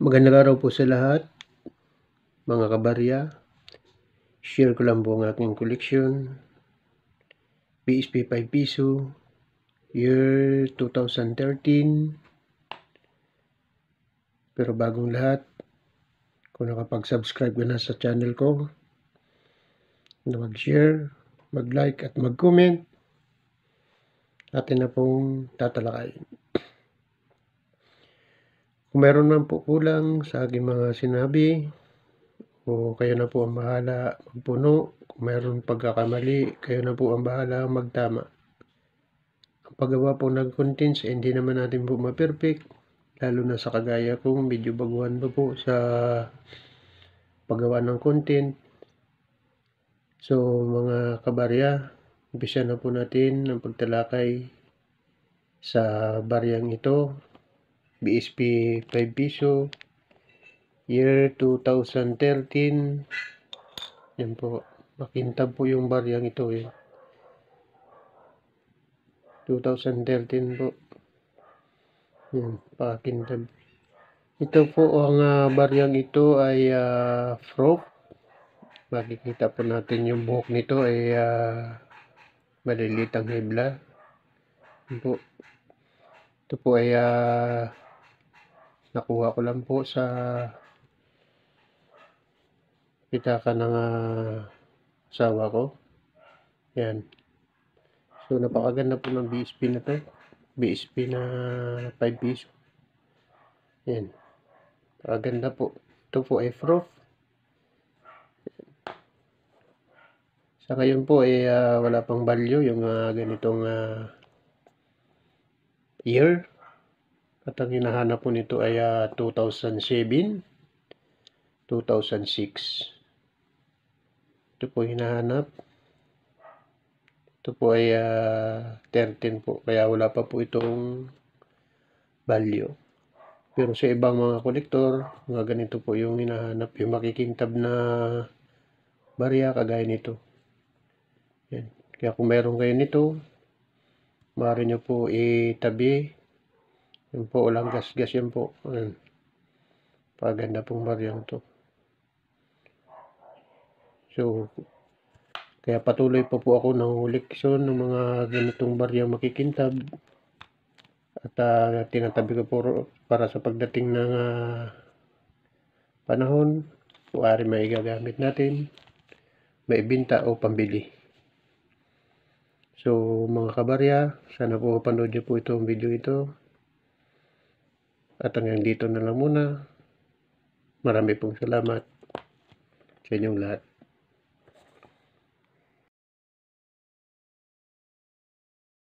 Magandang araw po sa lahat, mga kabarya. Share ko lang po ang aking koleksyon. BSP 5 piso, year 2013. Pero bagong lahat, kung nakapag-subscribe ka na sa channel ko, na mag-share, mag-like at mag-comment, atin na pong tatalakayin. Kung meron man po kulang sa aking mga sinabi, o kayo na po ang bahala magpuno. Kung mayroon pagkakamali, kayo na po ang bahala magtama. Ang paggawa po ng contents, hindi naman natin po ma-perfect, lalo na sa kagaya kong medyo baguhan pa po sa paggawa ng content. So mga kabarya, umpisa na po natin ang pagtalakay sa baryang ito, BSP 5 piso, year 2013. Yan po, makintab po yung baryang ito 2013 po. Yan, pakintab. Ito po ang baryang ito ay frog. Makikita po natin yung buhok nito ay maliliit ang hebla. Ito po ay nakuha ko lang po sa pitaka ng asawa ko. Yan. So napakaganda po ng BSP na to. BSP na 5 piso. Yan. Napakaganda po. Ito po ay frog. Sa ngayon po ay wala pang value yung ganitong year. At ang hinahanap po nito ay 2007, 2006. Ito po hinahanap. Ito po ay 13 po. Kaya wala pa po itong value. Pero sa ibang mga kolektor, mga ganito po yung hinahanap. Yung makikintab na barya kagaya nito. Yan. Kaya kung meron kayo nito, maaari nyo po itabi. Yan po, walang gas-gas yan po. Ayan. Paganda pong baryang to. So, kaya patuloy pa po ako ng koleksyon ng mga ganitong baryang makikintab. At tinatabi ko po para sa pagdating ng panahon, kuwari may gagamit natin, maibenta o pambili. So, mga kabarya, sana po panood nyo po itong video ito. At hanggang dito na lang muna. Marami pong salamat sa inyong lahat.